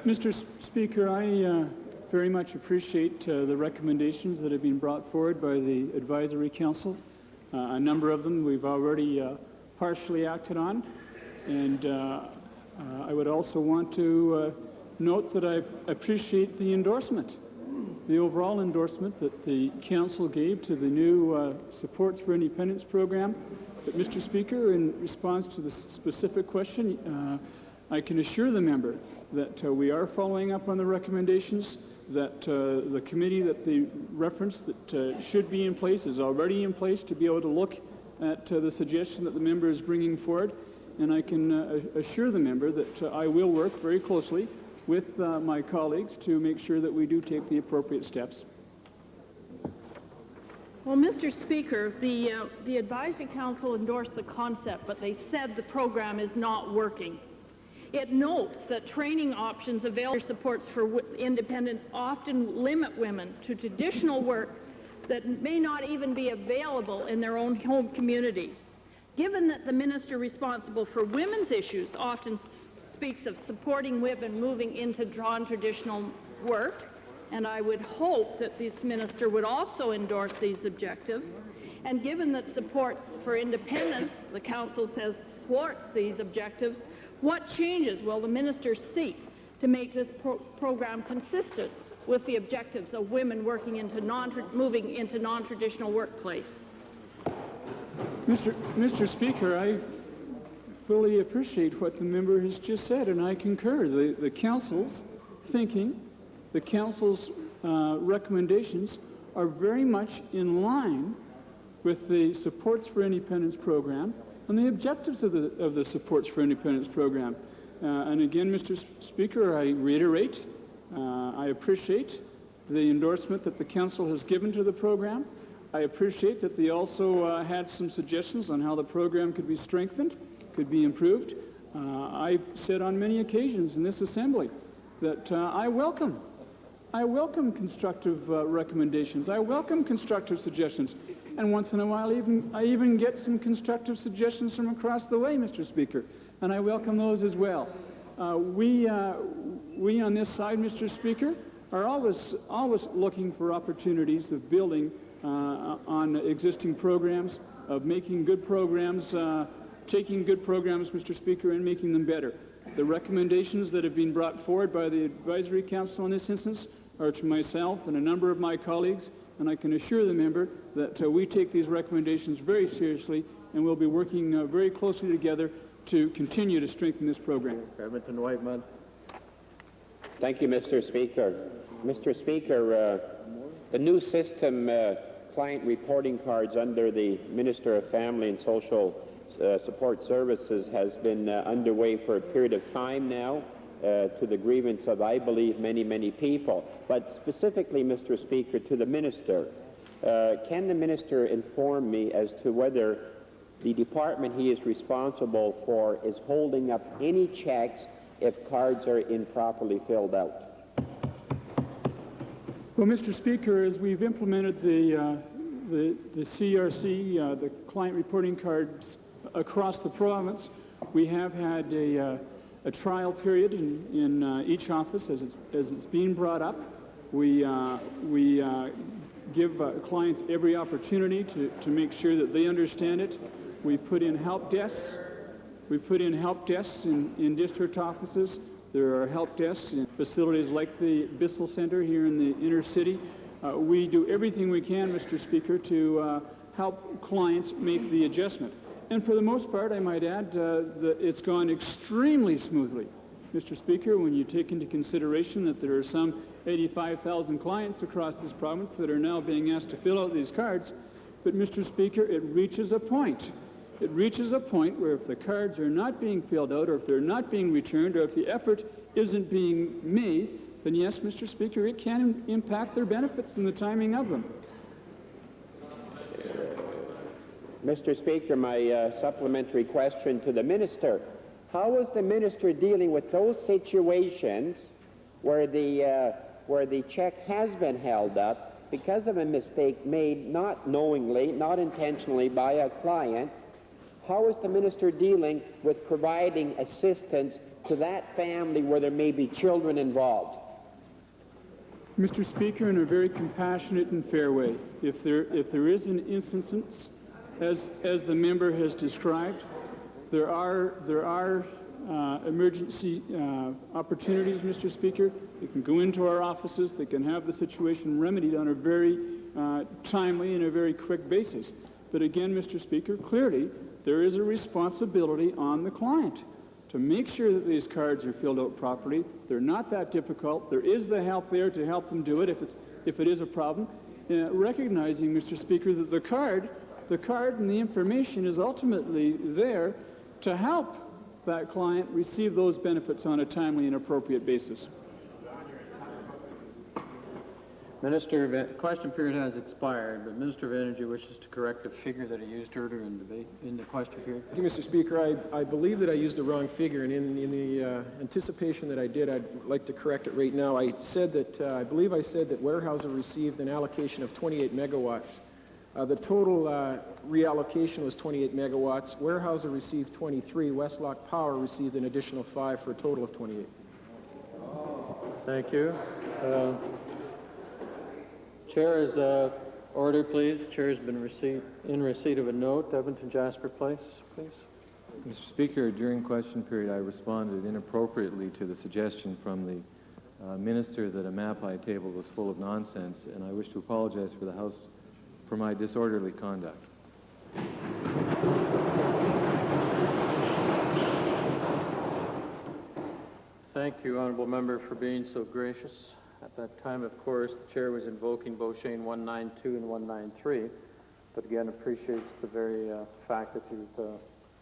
Mr. Speaker, I very much appreciate the recommendations that have been brought forward by the Advisory Council. A number of them we've already partially acted on, and I would also want to note that I appreciate the endorsement, the overall endorsement that the Council gave to the new Supports for Independence program. But, Mr. Speaker, in response to the specific question, I can assure the member that we are following up on the recommendations, that the committee that they referenced that should be in place is already in place to be able to look at the suggestion that the member is bringing forward. And I can assure the member that I will work very closely with my colleagues to make sure that we do take the appropriate steps. Well, Mr. Speaker, the Advisory Council endorsed the concept, but they said the program is not working. It notes that training options available for supports for independence often limit women to traditional work that may not even be available in their own home community. Given that the Minister responsible for women's issues often speaks of supporting women moving into non-traditional work, and I would hope that this Minister would also endorse these objectives, and given that Supports for Independence, the Council says, supports these objectives, what changes will the Minister seek to make this program consistent with the objectives of women working into moving into non-traditional workplace? Mr. Speaker, I fully appreciate what the member has just said, and I concur. The Council's thinking, the Council's recommendations are very much in line with the Supports for Independence program and the objectives of the Supports for Independence program. And again, Mr. Speaker, I reiterate, I appreciate the endorsement that the Council has given to the program. I appreciate that they also had some suggestions on how the program could be strengthened, could be improved. I've said on many occasions in this Assembly that I welcome constructive recommendations. I welcome constructive suggestions. And once in a while, I even get some constructive suggestions from across the way, Mr. Speaker, and I welcome those as well. We on this side, Mr. Speaker, are always looking for opportunities of building on existing programs, of making good programs, taking good programs, Mr. Speaker, and making them better. The recommendations that have been brought forward by the Advisory Council in this instance are to myself and a number of my colleagues, and I can assure the member that we take these recommendations very seriously, and we'll be working very closely together to continue to strengthen this program. Edmonton Whiteman. Thank you, Mr. Speaker. Mr. Speaker, the new system, client reporting cards under the Minister of Family and Social Support Services has been underway for a period of time now, to the grievance of, I believe, many, many people. But specifically, Mr. Speaker, to the Minister, can the Minister inform me as to whether the department he is responsible for is holding up any checks if cards are improperly filled out? Well, Mr. Speaker, as we've implemented the CRC, the client reporting cards across the province, we have had a trial period in each office as it's being brought up. We give clients every opportunity to make sure that they understand it. We put in help desks. We put in help desks in district offices. There are help desks in facilities like the Bissell Center here in the inner city. We do everything we can, Mr. Speaker, to help clients make the adjustment. And for the most part, I might add, that it's gone extremely smoothly. Mr. Speaker, when you take into consideration that there are some 85,000 clients across this province that are now being asked to fill out these cards, but Mr. Speaker, it reaches a point. It reaches a point where if the cards are not being filled out, or if they're not being returned, or if the effort isn't being made, then yes, Mr. Speaker, it can impact their benefits and the timing of them. Mr. Speaker, my supplementary question to the minister. How is the minister dealing with those situations where the check has been held up because of a mistake made not knowingly, not intentionally by a client? How is the minister dealing with providing assistance to that family where there may be children involved? Mr. Speaker, in a very compassionate and fair way. If there is an instance, as the member has described, there are emergency opportunities, Mr. Speaker. They can go into our offices. They can have the situation remedied on a very timely and a very quick basis. But again, Mr. Speaker, clearly there is a responsibility on the client to make sure that these cards are filled out properly. They're not that difficult. There is the help there to help them do it if it is a problem. Recognizing, Mr. Speaker, that the card and the information is ultimately there to help that client receive those benefits on a timely and appropriate basis. Minister, question period has expired, but Minister of Energy wishes to correct a figure that he used earlier in the question period. Thank you, Mr. Speaker. I believe that I used the wrong figure, and in the anticipation that I did, I'd like to correct it right now. I believe I said that Weyerhaeuser received an allocation of 28 megawatts. The total reallocation was 28 megawatts. Weyerhaeuser received 23. Westlock Power received an additional 5 for a total of 28. Thank you. Chair is order, please. Chair has been in receipt of a note. Edmonton Jasper Place, please. Mr. Speaker, during question period, I responded inappropriately to the suggestion from the minister that a MAPI table was full of nonsense, and I wish to apologize for the House for my disorderly conduct. Thank you, Honourable Member, for being so gracious. At that time, of course, the Chair was invoking Beauchesne 192 and 193, but again appreciates the very fact that you've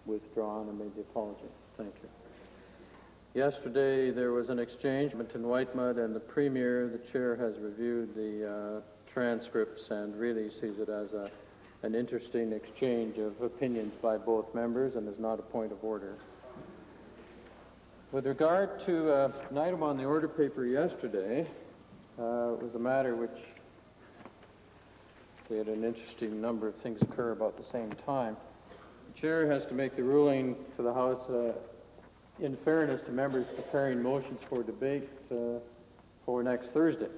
withdrawn and made the apology. Thank you. Yesterday, there was an exchange between Whitemud and the Premier. The Chair has reviewed the transcripts and really sees it as an interesting exchange of opinions by both members and is not a point of order. With regard to an item on the order paper yesterday, it was a matter which we had an interesting number of things occur about the same time. The Chair has to make the ruling to the House in fairness to members preparing motions for debate for next Thursday.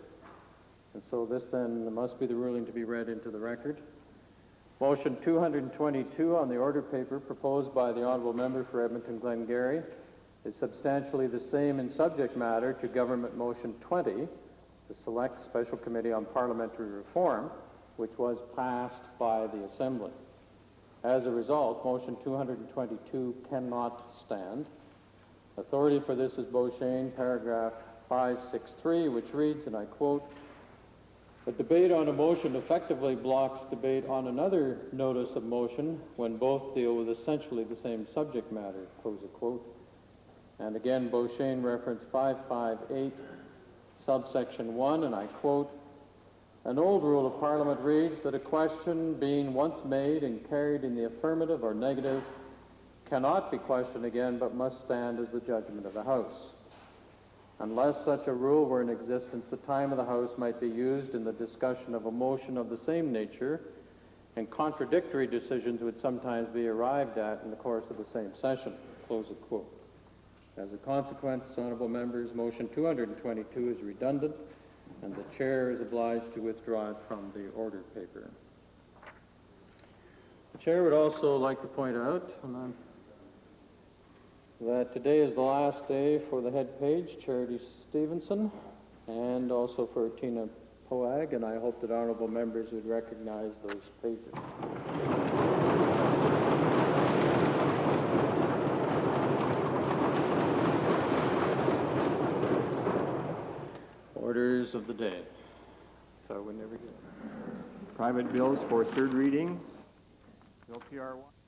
And so this then must be the ruling to be read into the record. Motion 222 on the order paper proposed by the Honourable Member for Edmonton Glengarry is substantially the same in subject matter to Government Motion 20, the Select Special Committee on Parliamentary Reform, which was passed by the Assembly. As a result, Motion 222 cannot stand. Authority for this is Beauchesne, paragraph 563, which reads, and I quote, "A debate on a motion effectively blocks debate on another notice of motion when both deal with essentially the same subject matter," close a quote. And again, Beauchesne reference 558, subsection 1, and I quote, An old rule of Parliament reads that a question being once made and carried in the affirmative or negative cannot be questioned again, but must stand as the judgment of the House. Unless such a rule were in existence, the time of the House might be used in the discussion of a motion of the same nature, and contradictory decisions would sometimes be arrived at in the course of the same session. Close the quote. As a consequence, honourable members, motion 222 is redundant, and the chair is obliged to withdraw it from the order paper. The chair would also like to point out that today is the last day for the head page, Charity Stevenson, and also for Tina Poag, and I hope that honourable members would recognize those pages. Orders of the day. So we never get Private bills for third reading. Bill PR 1.